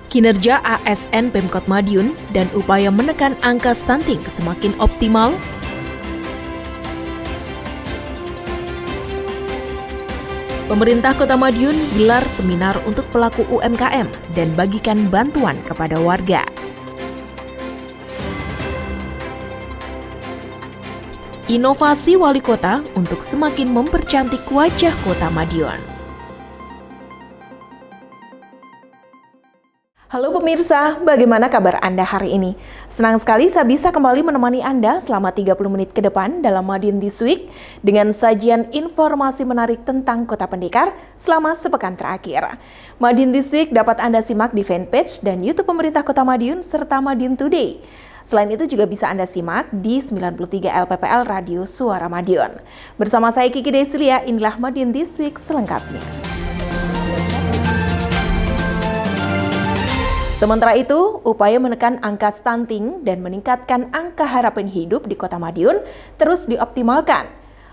Kinerja ASN Pemkot Madiun dan upaya menekan angka stunting semakin optimal. Pemerintah Kota Madiun gelar seminar untuk pelaku UMKM dan bagikan bantuan kepada warga. Inovasi wali kota untuk semakin mempercantik wajah Kota Madiun. Halo pemirsa, bagaimana kabar Anda hari ini? Senang sekali saya bisa kembali menemani Anda selama 30 menit ke depan dalam Madiun This Week dengan sajian informasi menarik tentang Kota Pendekar selama sepekan terakhir. Madiun This Week dapat Anda simak di fanpage dan YouTube pemerintah Kota Madiun serta Madiun Today. Selain itu juga bisa Anda simak di 93 LPPL Radio Suara Madiun. Bersama saya Kiki Desilia, inilah Madiun This Week selengkapnya. Sementara itu, upaya menekan angka stunting dan meningkatkan angka harapan hidup di Kota Madiun terus dioptimalkan.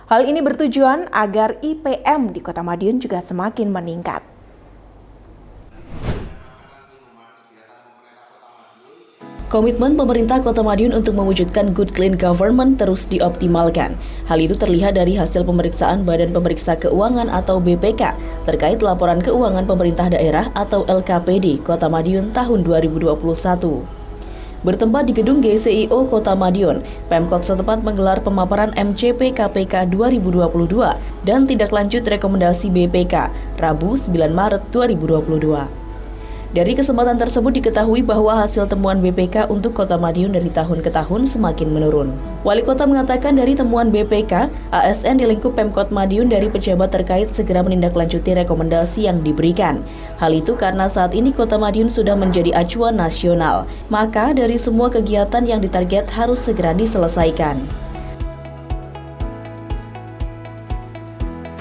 Hal ini bertujuan agar IPM di Kota Madiun juga semakin meningkat. Komitmen pemerintah Kota Madiun untuk mewujudkan good clean government terus dioptimalkan. Hal itu terlihat dari hasil pemeriksaan Badan Pemeriksa Keuangan atau BPK terkait laporan keuangan pemerintah daerah atau LKPD Kota Madiun tahun 2021. Bertempat di gedung GCIO Kota Madiun, Pemkot setempat menggelar pemaparan MCP KPK 2022 dan tindak lanjut rekomendasi BPK, Rabu 9 Maret 2022. Dari kesempatan tersebut diketahui bahwa hasil temuan BPK untuk Kota Madiun dari tahun ke tahun semakin menurun. Wali Kota mengatakan dari temuan BPK, ASN di lingkup Pemkot Madiun dari pejabat terkait segera menindaklanjuti rekomendasi yang diberikan. Hal itu karena saat ini Kota Madiun sudah menjadi acuan nasional. Maka dari semua kegiatan yang ditarget harus segera diselesaikan.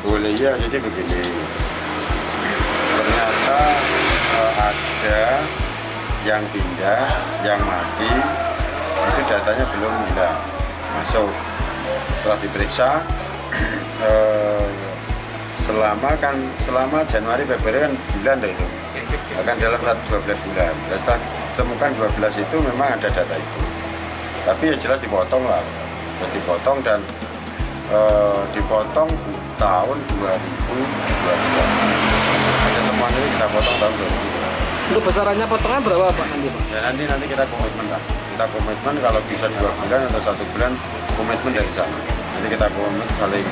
Boleh ya, jadi begini. Ternyata ada yang pindah, yang mati, itu datanya belum hilang, masuk. Setelah diperiksa, selama Januari Februari kan bulan itu, akan dalam 12 bulan. Dan setelah ditemukan 12 itu memang ada data itu. Tapi ya jelas dipotong lah, terus dipotong dan dipotong tahun 2022. Ada temuan ini kita potong tahun 2022. Untuk besarannya potongan berapa Pak nanti Pak? Ya nanti kita komitmen lah. Kita komitmen kalau bisa 2 bulan atau 1 bulan komitmen dari sana. Nanti kita komitmen saling,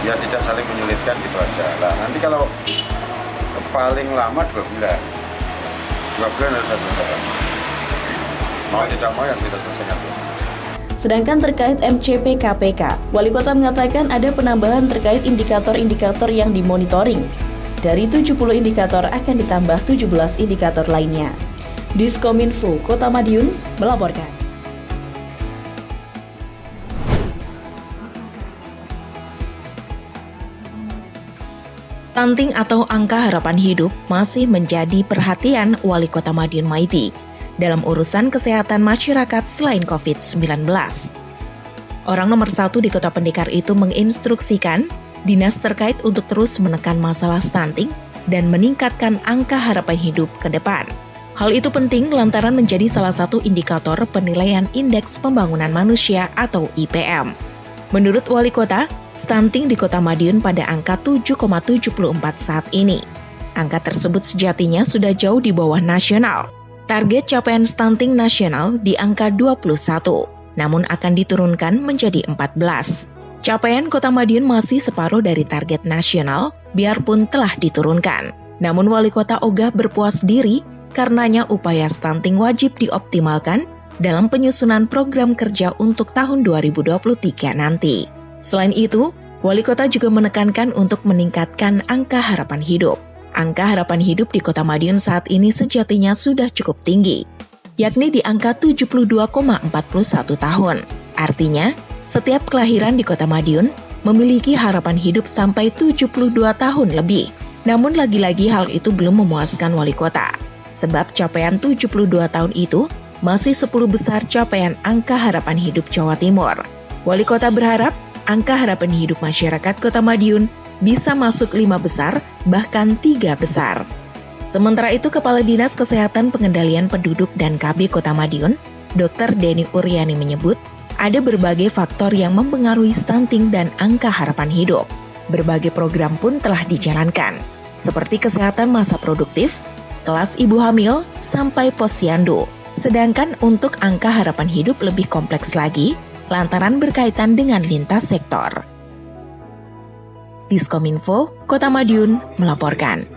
ya tidak saling menyulitkan gitu aja. Nah nanti kalau paling lama 2 bulan. 2 bulan harus selesai. Mau tidak mau yang kita selesaikan. Sedangkan terkait MCP KPK, Wali Kota mengatakan ada penambahan terkait indikator-indikator yang dimonitoring. Dari 70 indikator akan ditambah 17 indikator lainnya. Diskominfo Kota Madiun melaporkan. Stunting atau angka harapan hidup masih menjadi perhatian Wali Kota Madiun Maiti dalam urusan kesehatan masyarakat selain COVID-19. Orang nomor 1 di Kota Pendekar itu menginstruksikan dinas terkait untuk terus menekan masalah stunting dan meningkatkan angka harapan hidup ke depan. Hal itu penting lantaran menjadi salah satu indikator penilaian Indeks Pembangunan Manusia atau IPM. Menurut Wali Kota, stunting di Kota Madiun pada angka 7,74 saat ini. Angka tersebut sejatinya sudah jauh di bawah nasional. Target capaian stunting nasional di angka 21, namun akan diturunkan menjadi 14. Capaian Kota Madiun masih separuh dari target nasional, biarpun telah diturunkan. Namun Wali Kota ogah berpuas diri, karenanya upaya stunting wajib dioptimalkan dalam penyusunan program kerja untuk tahun 2023 nanti. Selain itu, Wali Kota juga menekankan untuk meningkatkan angka harapan hidup. Angka harapan hidup di Kota Madiun saat ini sejatinya sudah cukup tinggi, yakni di angka 72,41 tahun. Artinya, setiap kelahiran di Kota Madiun memiliki harapan hidup sampai 72 tahun lebih. Namun lagi-lagi hal itu belum memuaskan Wali Kota, sebab capaian 72 tahun itu masih 10 besar capaian angka harapan hidup Jawa Timur. Wali Kota berharap angka harapan hidup masyarakat Kota Madiun bisa masuk 5 besar, bahkan 3 besar. Sementara itu, Kepala Dinas Kesehatan Pengendalian Penduduk dan KB Kota Madiun, Dr. Denny Uryani menyebut, ada berbagai faktor yang mempengaruhi stunting dan angka harapan hidup. Berbagai program pun telah dijalankan, seperti kesehatan masa produktif, kelas ibu hamil, sampai posyandu. Sedangkan untuk angka harapan hidup lebih kompleks lagi, lantaran berkaitan dengan lintas sektor. Diskominfo, Kota Madiun, melaporkan.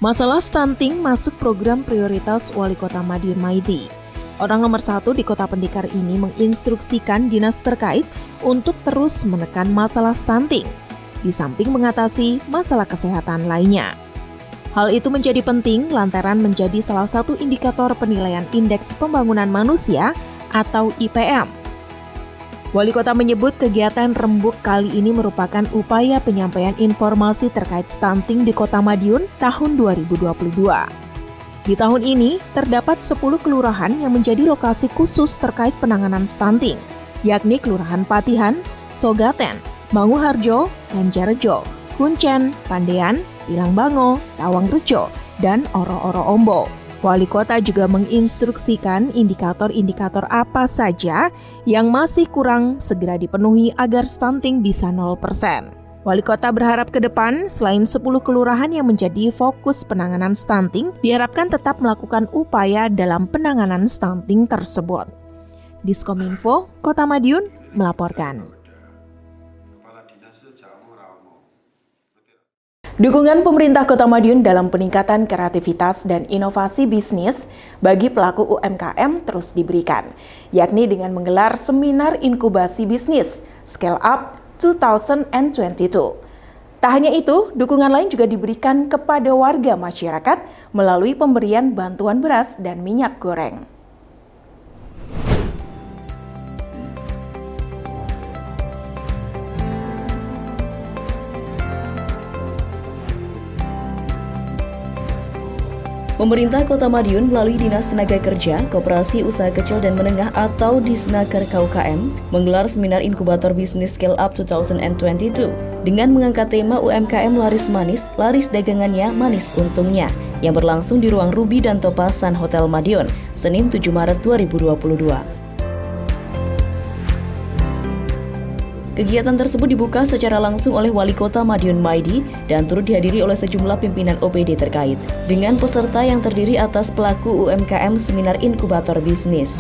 Masalah stunting masuk program prioritas Wali Kota Madiun Maidi. Orang nomor 1 di Kota Pendekar ini menginstruksikan dinas terkait untuk terus menekan masalah stunting, di samping mengatasi masalah kesehatan lainnya. Hal itu menjadi penting lantaran menjadi salah satu indikator penilaian Indeks Pembangunan Manusia atau IPM. Wali Kota menyebut kegiatan rembuk kali ini merupakan upaya penyampaian informasi terkait stunting di Kota Madiun tahun 2022. Di tahun ini, terdapat 10 kelurahan yang menjadi lokasi khusus terkait penanganan stunting, yakni Kelurahan Patihan, Sogaten, Manguharjo, Banjarjo, Kuncen, Pandean, Pilangbango, Tawangrejo, dan Oro-Oro Ombo. Wali Kota juga menginstruksikan indikator-indikator apa saja yang masih kurang segera dipenuhi agar stunting bisa 0%. Wali Kota berharap ke depan, selain 10 kelurahan yang menjadi fokus penanganan stunting, diharapkan tetap melakukan upaya dalam penanganan stunting tersebut. Diskominfo, Kota Madiun, melaporkan. Dukungan pemerintah Kota Madiun dalam peningkatan kreativitas dan inovasi bisnis bagi pelaku UMKM terus diberikan, yakni dengan menggelar seminar inkubasi bisnis Scale Up 2022. Tak hanya itu, dukungan lain juga diberikan kepada warga masyarakat melalui pemberian bantuan beras dan minyak goreng. Pemerintah Kota Madiun melalui Dinas Tenaga Kerja, Koperasi Usaha Kecil dan Menengah atau Disnaker KUKM menggelar seminar inkubator bisnis Scale Up 2022 dengan mengangkat tema UMKM laris manis, laris dagangannya, manis untungnya yang berlangsung di ruang Ruby dan Topasan Hotel Madiun, Senin 7 Maret 2022. Kegiatan tersebut dibuka secara langsung oleh Wali Kota Madiun Maidi dan turut dihadiri oleh sejumlah pimpinan OPD terkait, dengan peserta yang terdiri atas pelaku UMKM Seminar Inkubator Bisnis.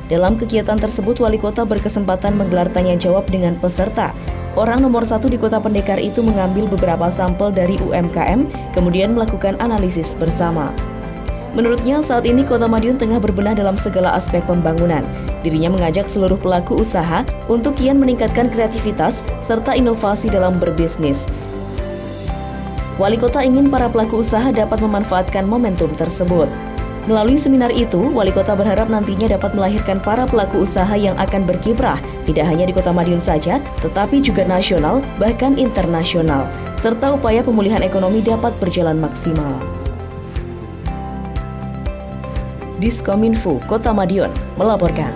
Dalam kegiatan tersebut, Wali Kota berkesempatan menggelar tanya jawab dengan peserta. Orang nomor 1 di Kota Pendekar itu mengambil beberapa sampel dari UMKM, kemudian melakukan analisis bersama. Menurutnya, saat ini Kota Madiun tengah berbenah dalam segala aspek pembangunan. Dirinya mengajak seluruh pelaku usaha untuk kian meningkatkan kreativitas serta inovasi dalam berbisnis. Wali Kota ingin para pelaku usaha dapat memanfaatkan momentum tersebut. Melalui seminar itu, Wali Kota berharap nantinya dapat melahirkan para pelaku usaha yang akan berkiprah, tidak hanya di Kota Madiun saja, tetapi juga nasional, bahkan internasional, serta upaya pemulihan ekonomi dapat berjalan maksimal. Diskominfo Kota Madiun melaporkan.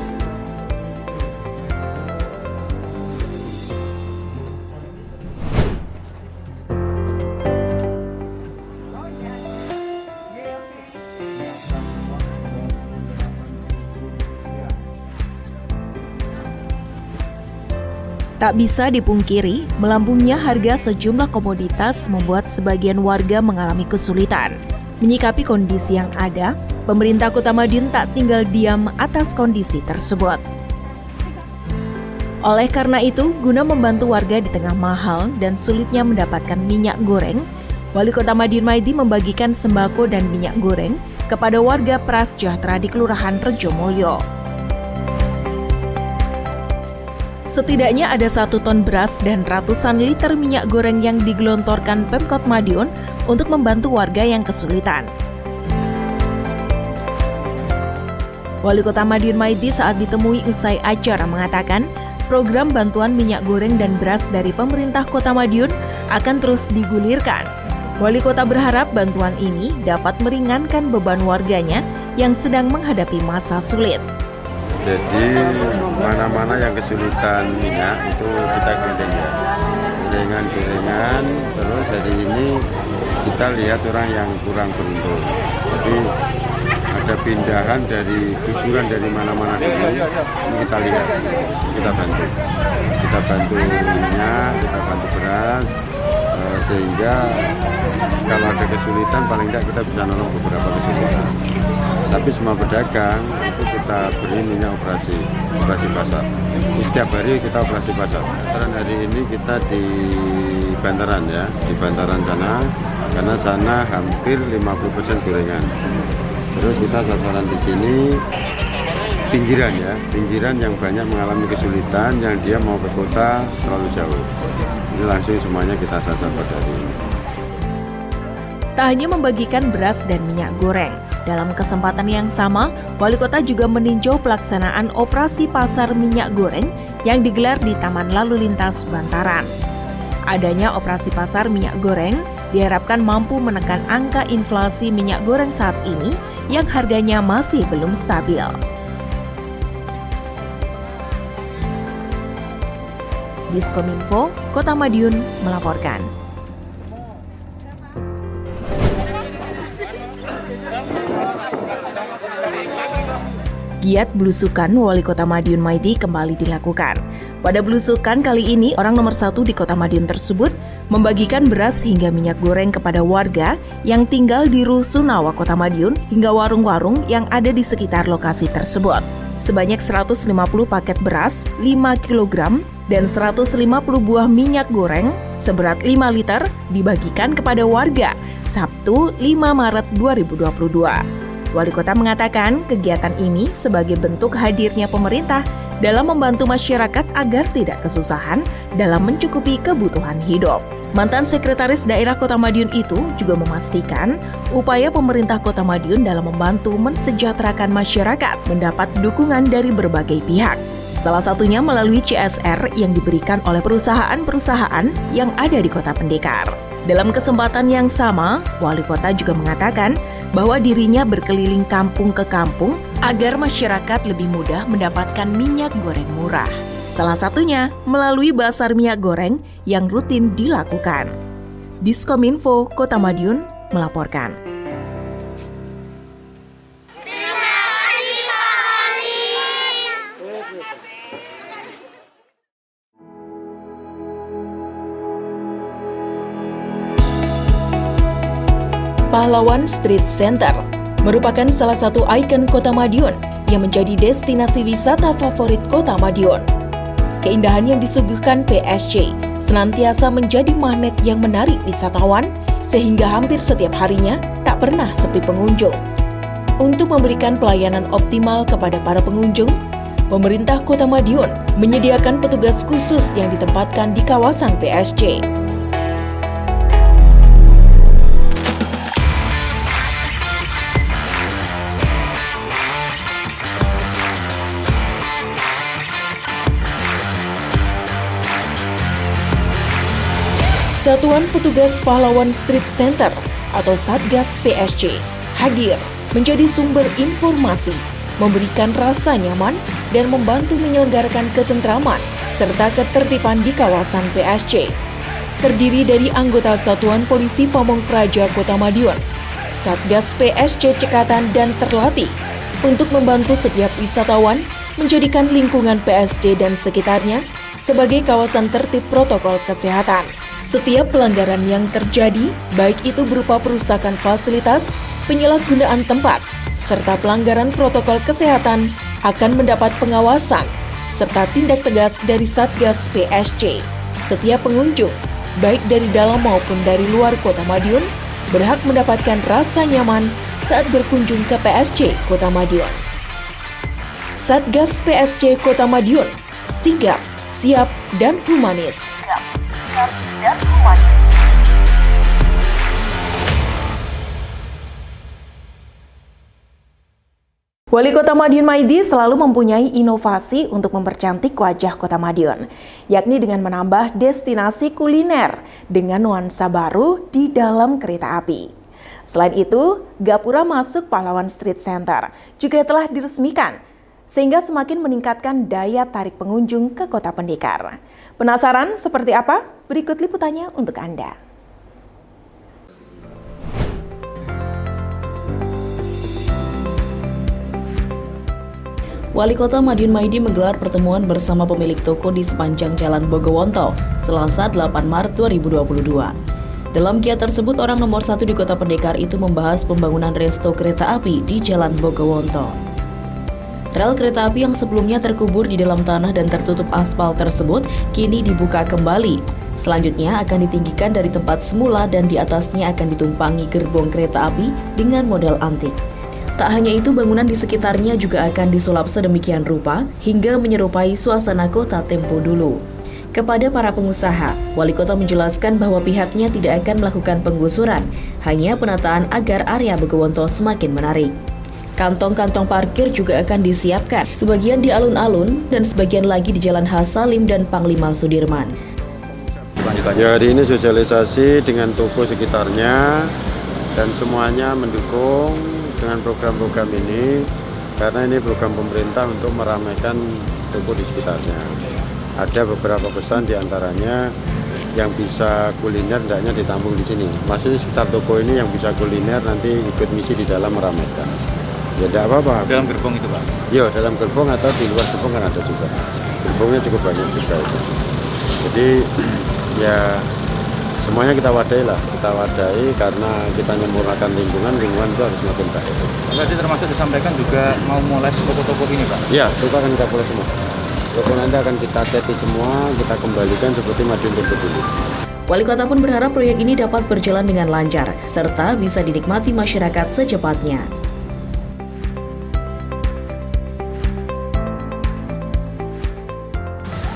Tak bisa dipungkiri, melambungnya harga sejumlah komoditas membuat sebagian warga mengalami kesulitan. Menyikapi kondisi yang ada, pemerintah Kota Madiun tak tinggal diam atas kondisi tersebut. Oleh karena itu, guna membantu warga di tengah mahal dan sulitnya mendapatkan minyak goreng, Wali Kota Madiun Maidi membagikan sembako dan minyak goreng kepada warga prasejahtera di Kelurahan Rejomulyo. Setidaknya ada 1 ton beras dan ratusan liter minyak goreng yang digelontorkan Pemkot Madiun untuk membantu warga yang kesulitan. Wali Kota Madiun Maidi saat ditemui usai acara mengatakan, program bantuan minyak goreng dan beras dari pemerintah Kota Madiun akan terus digulirkan Wali kota berharap bantuan ini dapat meringankan beban warganya yang sedang menghadapi masa sulit. Jadi mana-mana yang kesulitan minyak itu kita keliling ya, kelilingan. Terus hari ini kita lihat orang yang kurang beruntung. Jadi ada pindahan dari gusuran dari mana-mana dulu, ini kita lihat, kita bantu minyak, kita bantu beras, sehingga kalau ada kesulitan paling tidak kita bisa nolong beberapa kesulitan. Tapi semua pedagang itu kita beri minyak operasi pasar. Setiap hari kita operasi pasar. Sasaran hari ini kita di Bantaran ya, di Bantaran sana, karena sana hampir 50% gorengan. Terus kita sasaran di sini pinggiran ya, pinggiran yang banyak mengalami kesulitan, yang dia mau ke kota terlalu jauh. Ini langsung semuanya kita sasar pada hari ini. Tak hanya membagikan beras dan minyak goreng, dalam kesempatan yang sama, Wali Kota juga meninjau pelaksanaan operasi pasar minyak goreng yang digelar di Taman Lalu Lintas Bantaran. Adanya operasi pasar minyak goreng diharapkan mampu menekan angka inflasi minyak goreng saat ini yang harganya masih belum stabil. Diskominfo, Kota Madiun melaporkan. Giat belusukan Wali Kota Madiun Maidi kembali dilakukan. Pada belusukan kali ini, orang nomor 1 di Kota Madiun tersebut membagikan beras hingga minyak goreng kepada warga yang tinggal di Rusunawa Kota Madiun hingga warung-warung yang ada di sekitar lokasi tersebut. Sebanyak 150 paket beras, 5 kg, dan 150 buah minyak goreng seberat 5 liter dibagikan kepada warga Sabtu 5 Maret 2022. Wali Kota mengatakan kegiatan ini sebagai bentuk hadirnya pemerintah dalam membantu masyarakat agar tidak kesusahan dalam mencukupi kebutuhan hidup. Mantan Sekretaris Daerah Kota Madiun itu juga memastikan upaya pemerintah Kota Madiun dalam membantu mensejahterakan masyarakat mendapat dukungan dari berbagai pihak. Salah satunya melalui CSR yang diberikan oleh perusahaan-perusahaan yang ada di Kota Pendekar. Dalam kesempatan yang sama, Wali Kota juga mengatakan bahwa dirinya berkeliling kampung ke kampung agar masyarakat lebih mudah mendapatkan minyak goreng murah. Salah satunya melalui basar minyak goreng yang rutin dilakukan. Diskominfo Kota Madiun melaporkan. Pahlawan Street Center merupakan salah satu ikon Kota Madiun yang menjadi destinasi wisata favorit Kota Madiun. Keindahan yang disuguhkan PSG senantiasa menjadi magnet yang menarik wisatawan sehingga hampir setiap harinya tak pernah sepi pengunjung. Untuk memberikan pelayanan optimal kepada para pengunjung, pemerintah Kota Madiun menyediakan petugas khusus yang ditempatkan di kawasan PSG. Satuan Petugas Pahlawan Street Center atau Satgas PSG hadir menjadi sumber informasi, memberikan rasa nyaman dan membantu menyelenggarakan ketentraman serta ketertiban di kawasan PSG. Terdiri dari anggota Satuan Polisi Pamong Praja Kota Madiun, Satgas PSG Cekatan dan terlatih untuk membantu setiap wisatawan menjadikan lingkungan PSG dan sekitarnya sebagai kawasan tertib protokol kesehatan. Setiap pelanggaran yang terjadi, baik itu berupa perusakan fasilitas, penyalahgunaan tempat, serta pelanggaran protokol kesehatan akan mendapat pengawasan, serta tindak tegas dari Satgas PSG. Setiap pengunjung, baik dari dalam maupun dari luar Kota Madiun, berhak mendapatkan rasa nyaman saat berkunjung ke PSG Kota Madiun. Satgas PSG Kota Madiun, sigap, siap, dan humanis. Wali Kota Madiun Maidi selalu mempunyai inovasi untuk mempercantik wajah Kota Madiun, yakni dengan menambah destinasi kuliner dengan nuansa baru di dalam kereta api. Selain itu, Gapura masuk Pahlawan Street Center juga telah diresmikan, sehingga semakin meningkatkan daya tarik pengunjung ke Kota Pendekar. Penasaran seperti apa? Berikut liputannya untuk Anda. Wali Kota Madiun Maidi menggelar pertemuan bersama pemilik toko di sepanjang Jalan Bogowonto, Selasa 8 Maret 2022. Dalam kegiatan tersebut, orang nomor 1 di Kota Pendekar itu membahas pembangunan resto kereta api di Jalan Bogowonto. Rel kereta api yang sebelumnya terkubur di dalam tanah dan tertutup aspal tersebut kini dibuka kembali. Selanjutnya akan ditinggikan dari tempat semula dan di atasnya akan ditumpangi gerbong kereta api dengan model antik. Tak hanya itu, bangunan di sekitarnya juga akan disulap sedemikian rupa hingga menyerupai suasana kota tempo dulu. Kepada para pengusaha, Wali Kota menjelaskan bahwa pihaknya tidak akan melakukan penggusuran, hanya penataan agar area Bogowonto semakin menarik. Kantong-kantong parkir juga akan disiapkan, sebagian di alun-alun dan sebagian lagi di Jalan Hasalim dan Panglima Sudirman. Ya, hari ini sosialisasi dengan toko sekitarnya dan semuanya mendukung dengan program-program ini, karena ini program pemerintah untuk meramaikan toko di sekitarnya. Ada beberapa pesan diantaranya yang bisa kuliner hendaknya ditampung di sini. Maksudnya sekitar toko ini yang bisa kuliner nanti ikut misi di dalam meramaikan. Ya tidak apa-apa. Dalam gerbong itu Pak? Iya, dalam gerbong atau di luar gerbong kan ada juga. Gerbongnya cukup banyak juga itu. Jadi ya semuanya kita wadahi lah, karena kita menyempurnakan lingkungan itu harus semakin baik. Tadi termasuk disampaikan juga mau mulai toko-toko ini Pak? Iya, toko akan kita mulai semua. Toko nanti akan kita ceti semua, kita kembalikan seperti Madiun Tempo dulu. Wali Kota pun berharap proyek ini dapat berjalan dengan lancar, serta bisa dinikmati masyarakat secepatnya.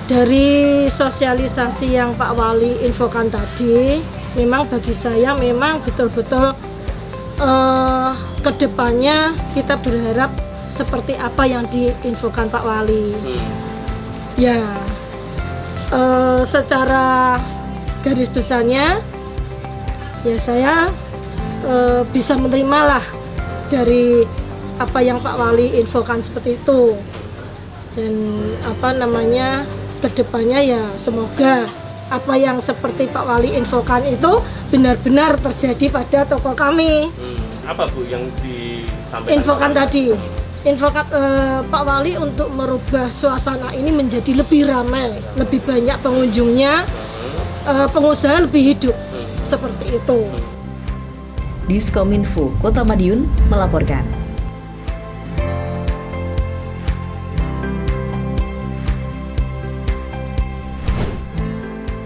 Dari sosialisasi yang Pak Wali infokan tadi, memang bagi saya memang betul-betul kedepannya kita berharap seperti apa yang diinfokan Pak Wali. Ya, secara garis besarnya, ya saya bisa menerima lah dari apa yang Pak Wali infokan seperti itu. Dan kedepannya ya semoga apa yang seperti Pak Wali infokan itu benar-benar terjadi pada toko kami. Apa Bu yang disampaikan? Infokan tadi, Pak Wali untuk merubah suasana ini menjadi lebih ramai, lebih banyak pengunjungnya, pengusaha lebih hidup, seperti itu. Diskominfo Kota Madiun melaporkan.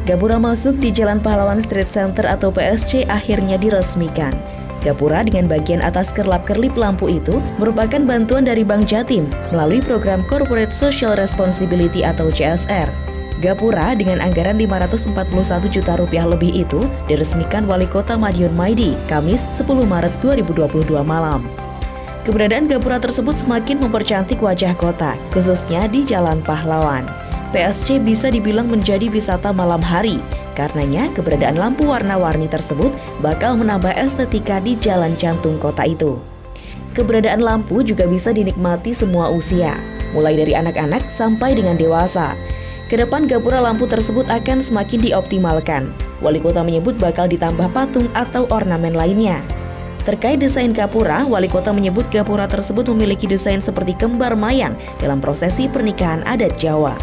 Gapura masuk di Jalan Pahlawan Street Center atau PSC akhirnya diresmikan. Gapura dengan bagian atas kerlap-kerlip lampu itu merupakan bantuan dari Bank Jatim melalui program Corporate Social Responsibility atau CSR. Gapura dengan anggaran Rp541 juta lebih itu diresmikan Wali Kota Madiun Maidi, Kamis 10 Maret 2022 malam. Keberadaan Gapura tersebut semakin mempercantik wajah kota, khususnya di Jalan Pahlawan. PSC bisa dibilang menjadi wisata malam hari, karenanya keberadaan lampu warna-warni tersebut bakal menambah estetika di jalan jantung kota itu. Keberadaan lampu juga bisa dinikmati semua usia, mulai dari anak-anak sampai dengan dewasa. Kedepan Gapura lampu tersebut akan semakin dioptimalkan. Wali Kota menyebut bakal ditambah patung atau ornamen lainnya. Terkait desain Gapura, Wali Kota menyebut Gapura tersebut memiliki desain seperti kembar mayang dalam prosesi pernikahan adat Jawa.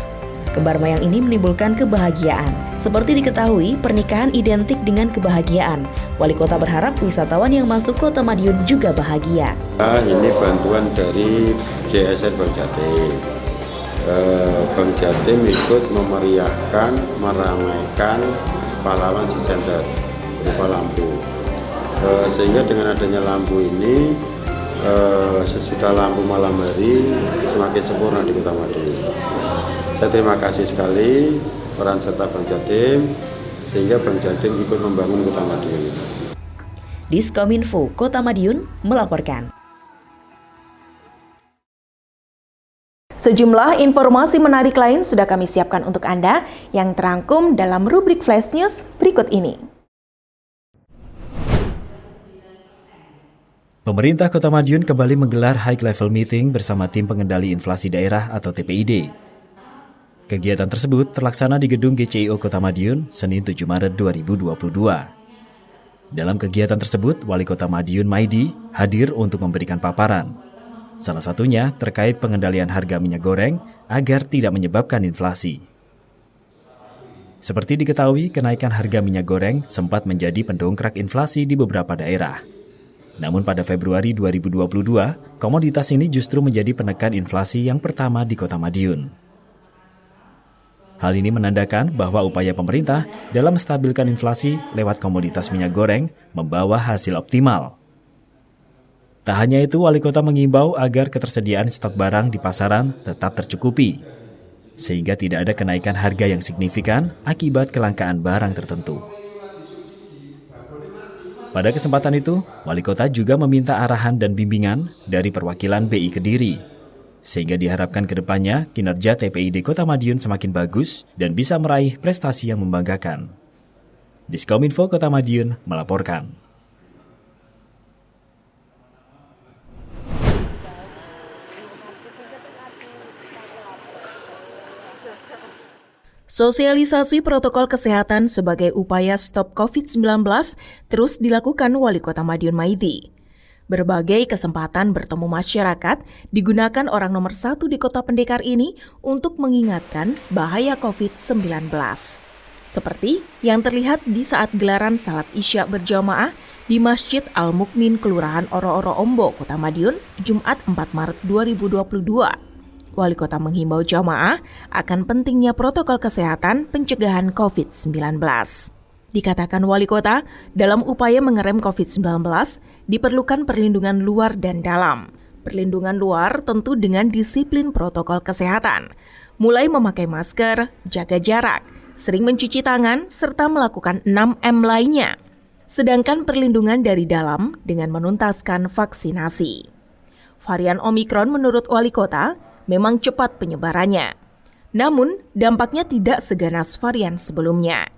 Kembar mayang ini menimbulkan kebahagiaan. Seperti diketahui, pernikahan identik dengan kebahagiaan. Wali Kota berharap wisatawan yang masuk Kota Madiun juga bahagia. Ini bantuan dari CSR Bank Jatim. Bank Jatim ikut memeriahkan, meramaikan Pahlawan Street Center berupa lampu. Sehingga dengan adanya lampu ini, sejuta lampu malam hari semakin sempurna di Kota Madiun. Saya terima kasih sekali peran serta Bank Jatim, sehingga Bank Jatim ikut membangun Kota Madiun. Diskominfo Kota Madiun melaporkan. Sejumlah informasi menarik lain sudah kami siapkan untuk Anda yang terangkum dalam rubrik Flash News berikut ini. Pemerintah Kota Madiun kembali menggelar high level meeting bersama tim pengendali inflasi daerah atau TPID. Kegiatan tersebut terlaksana di gedung GCIO Kota Madiun, Senin 7 Maret 2022. Dalam kegiatan tersebut, Wali Kota Madiun Maidi hadir untuk memberikan paparan. Salah satunya terkait pengendalian harga minyak goreng agar tidak menyebabkan inflasi. Seperti diketahui, kenaikan harga minyak goreng sempat menjadi pendongkrak inflasi di beberapa daerah. Namun pada Februari 2022, komoditas ini justru menjadi penekan inflasi yang pertama di Kota Madiun. Hal ini menandakan bahwa upaya pemerintah dalam menstabilkan inflasi lewat komoditas minyak goreng membawa hasil optimal. Tak hanya itu, Wali Kota mengimbau agar ketersediaan stok barang di pasaran tetap tercukupi, sehingga tidak ada kenaikan harga yang signifikan akibat kelangkaan barang tertentu. Pada kesempatan itu, Wali Kota juga meminta arahan dan bimbingan dari perwakilan BI Kediri, sehingga diharapkan ke depannya kinerja TPID Kota Madiun semakin bagus dan bisa meraih prestasi yang membanggakan. Diskominfo Kota Madiun melaporkan. Sosialisasi protokol kesehatan sebagai upaya stop COVID-19 terus dilakukan Wali Kota Madiun Maidi. Berbagai kesempatan bertemu masyarakat digunakan orang nomor 1 di Kota Pendekar ini untuk mengingatkan bahaya COVID-19. Seperti yang terlihat di saat gelaran salat Isya berjamaah di Masjid Al-Mukmin Kelurahan Oro-Oro Ombo, Kota Madiun, Jumat 4 Maret 2022. Wali Kota menghimbau jamaah akan pentingnya protokol kesehatan pencegahan COVID-19. Dikatakan Wali Kota, dalam upaya mengerem COVID-19, diperlukan perlindungan luar dan dalam. Perlindungan luar tentu dengan disiplin protokol kesehatan, mulai memakai masker, jaga jarak, sering mencuci tangan, serta melakukan 6M lainnya. Sedangkan perlindungan dari dalam dengan menuntaskan vaksinasi. Varian Omikron menurut Wali Kota, memang cepat penyebarannya. Namun, dampaknya tidak seganas varian sebelumnya.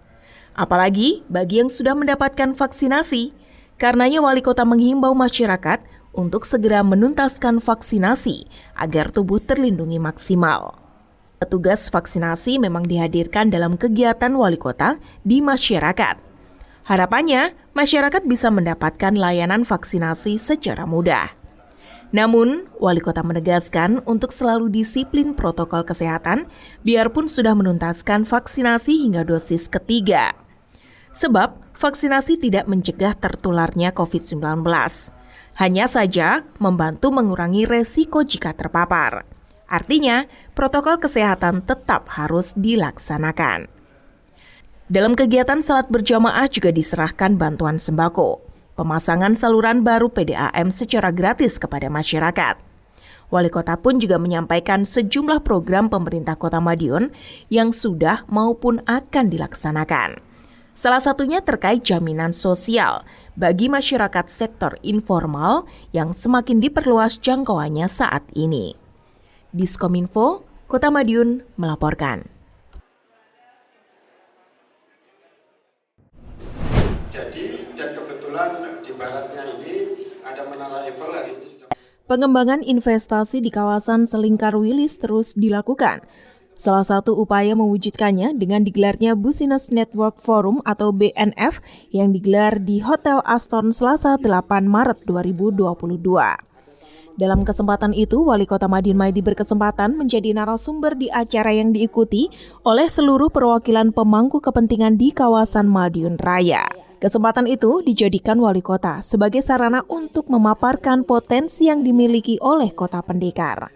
Apalagi bagi yang sudah mendapatkan vaksinasi. Karenanya Wali Kota menghimbau masyarakat untuk segera menuntaskan vaksinasi agar tubuh terlindungi maksimal. Petugas vaksinasi memang dihadirkan dalam kegiatan Wali Kota di masyarakat. Harapannya, masyarakat bisa mendapatkan layanan vaksinasi secara mudah. Namun, Wali Kota menegaskan untuk selalu disiplin protokol kesehatan biarpun sudah menuntaskan vaksinasi hingga dosis ketiga. Sebab, vaksinasi tidak mencegah tertularnya COVID-19. Hanya saja membantu mengurangi resiko jika terpapar. Artinya, protokol kesehatan tetap harus dilaksanakan. Dalam kegiatan salat berjamaah juga diserahkan bantuan sembako. Pemasangan saluran baru PDAM secara gratis kepada masyarakat. Wali Kota pun juga menyampaikan sejumlah program pemerintah Kota Madiun yang sudah maupun akan dilaksanakan. Salah satunya terkait jaminan sosial bagi masyarakat sektor informal yang semakin diperluas jangkauannya saat ini. Diskominfo, Kota Madiun melaporkan. Di baratnya ini ada menara Eiffel hari ini sudah. Pengembangan investasi di kawasan Selingkar Wilis terus dilakukan. Salah satu upaya mewujudkannya dengan digelarnya Business Network Forum atau BNF yang digelar di Hotel Aston Selasa 8 Maret 2022. Dalam kesempatan itu, Wali Kota Madiun Maidi berkesempatan menjadi narasumber di acara yang diikuti oleh seluruh perwakilan pemangku kepentingan di kawasan Madiun Raya. Kesempatan itu dijadikan Wali Kota sebagai sarana untuk memaparkan potensi yang dimiliki oleh Kota Pendekar.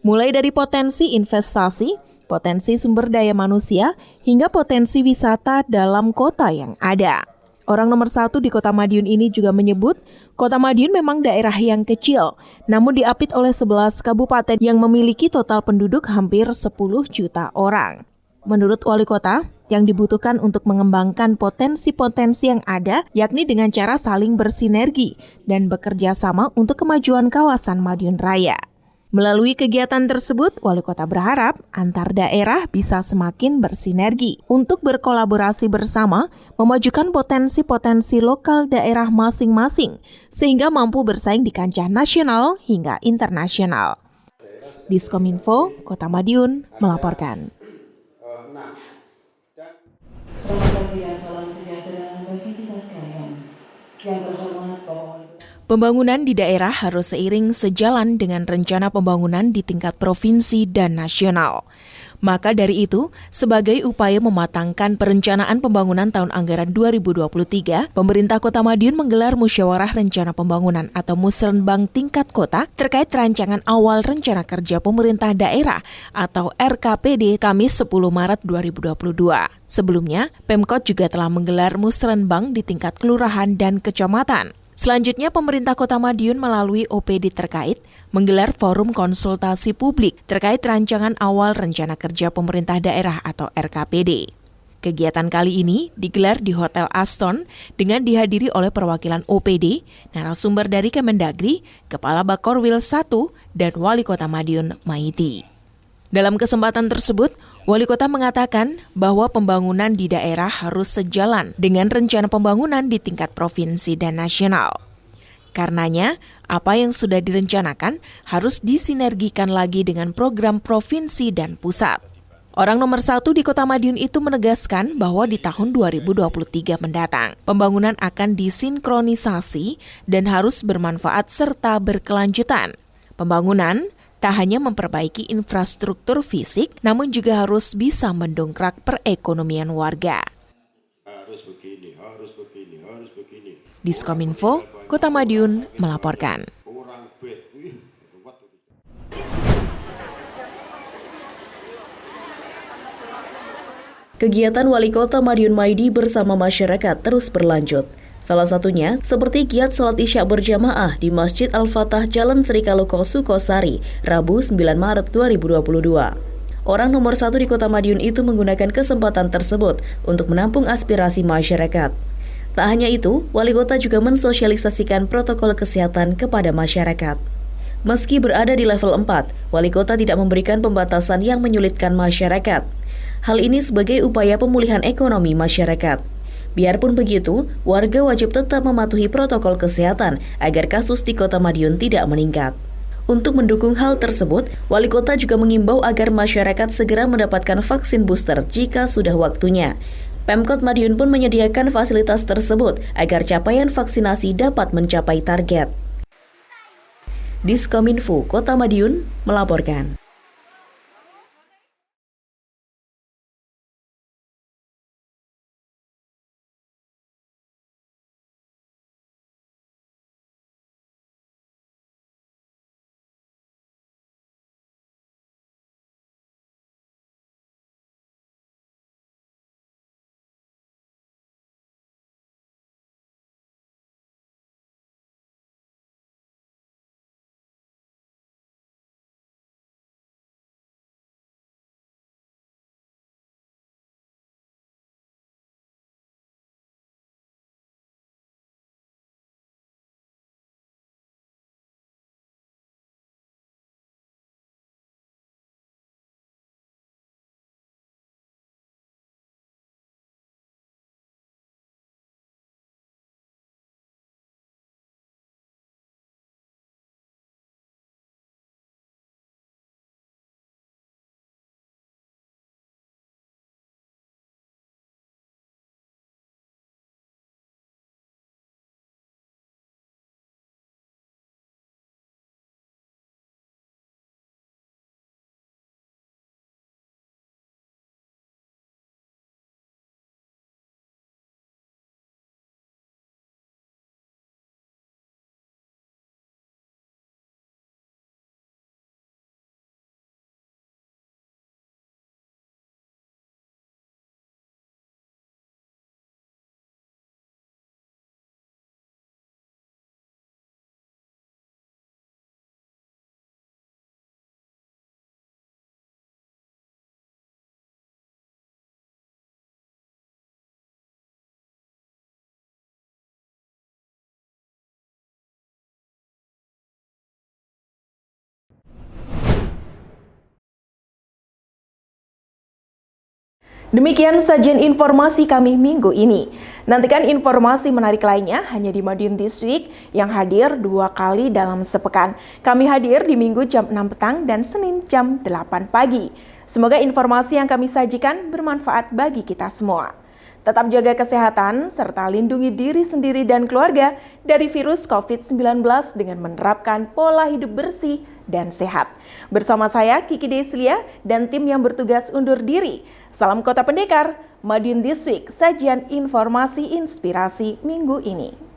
Mulai dari potensi investasi, potensi sumber daya manusia, hingga potensi wisata dalam kota yang ada. Orang nomor 1 di Kota Madiun ini juga menyebut, Kota Madiun memang daerah yang kecil, namun diapit oleh 11 kabupaten yang memiliki total penduduk hampir 10 juta orang. Menurut Wali Kota, yang dibutuhkan untuk mengembangkan potensi-potensi yang ada, yakni dengan cara saling bersinergi dan bekerja sama untuk kemajuan kawasan Madiun Raya. Melalui kegiatan tersebut, Wali Kota berharap antar daerah bisa semakin bersinergi untuk berkolaborasi bersama, memajukan potensi-potensi lokal daerah masing-masing, sehingga mampu bersaing di kancah nasional hingga internasional. Diskominfo, Kota Madiun, melaporkan. Selamat pagi dan salam sejahtera bagi kita sekalian. Yang terhormat Bapak Wali Kota. Pembangunan di daerah harus seiring sejalan dengan rencana pembangunan di tingkat provinsi dan nasional. Maka dari itu, sebagai upaya mematangkan perencanaan pembangunan tahun anggaran 2023, pemerintah Kota Madiun menggelar musyawarah rencana pembangunan atau musrenbang tingkat kota terkait rancangan awal rencana kerja pemerintah daerah atau RKPD Kamis 10 Maret 2022. Sebelumnya, Pemkot juga telah menggelar musrenbang di tingkat kelurahan dan kecamatan. Selanjutnya, pemerintah Kota Madiun melalui OPD terkait menggelar forum konsultasi publik terkait rancangan awal rencana kerja pemerintah daerah atau RKPD. Kegiatan kali ini digelar di Hotel Aston dengan dihadiri oleh perwakilan OPD, narasumber dari Kemendagri, Kepala Bakorwil 1, dan Wali Kota Madiun Maiti. Dalam kesempatan tersebut, Wali Kota mengatakan bahwa pembangunan di daerah harus sejalan dengan rencana pembangunan di tingkat provinsi dan nasional. Karenanya, apa yang sudah direncanakan harus disinergikan lagi dengan program provinsi dan pusat. Orang nomor 1 di Kota Madiun itu menegaskan bahwa di tahun 2023 mendatang, pembangunan akan disinkronisasi dan harus bermanfaat serta berkelanjutan. Pembangunan tak hanya memperbaiki infrastruktur fisik, namun juga harus bisa mendongkrak perekonomian warga. Harus begini. Diskominfo, Kota Madiun melaporkan. Kegiatan Wali Kota Madiun Maidi bersama masyarakat terus berlanjut. Salah satunya seperti giat sholat isya berjamaah di Masjid Al-Fatah Jalan Sri Kaluko Sukosari, Rabu 9 Maret 2022. Orang nomor 1 di Kota Madiun itu menggunakan kesempatan tersebut untuk menampung aspirasi masyarakat. Tak hanya itu, Wali Kota juga mensosialisasikan protokol kesehatan kepada masyarakat. Meski berada di level 4, Wali Kota tidak memberikan pembatasan yang menyulitkan masyarakat. Hal ini sebagai upaya pemulihan ekonomi masyarakat. Biarpun begitu, warga wajib tetap mematuhi protokol kesehatan agar kasus di Kota Madiun tidak meningkat. Untuk mendukung hal tersebut, Wali Kota juga mengimbau agar masyarakat segera mendapatkan vaksin booster jika sudah waktunya. Pemkot Madiun pun menyediakan fasilitas tersebut agar capaian vaksinasi dapat mencapai target. Diskominfo Kota Madiun melaporkan. Demikian sajian informasi kami minggu ini. Nantikan informasi menarik lainnya hanya di Madiun This Week yang hadir 2 kali dalam sepekan. Kami hadir di Minggu jam 6 petang dan Senin jam 8 pagi. Semoga informasi yang kami sajikan bermanfaat bagi kita semua. Tetap jaga kesehatan serta lindungi diri sendiri dan keluarga dari virus COVID-19 dengan menerapkan pola hidup bersih dan sehat. Bersama saya Kiki Deslia dan tim yang bertugas undur diri. Salam Kota Pendekar, Madiun This Week, sajian informasi inspirasi minggu ini.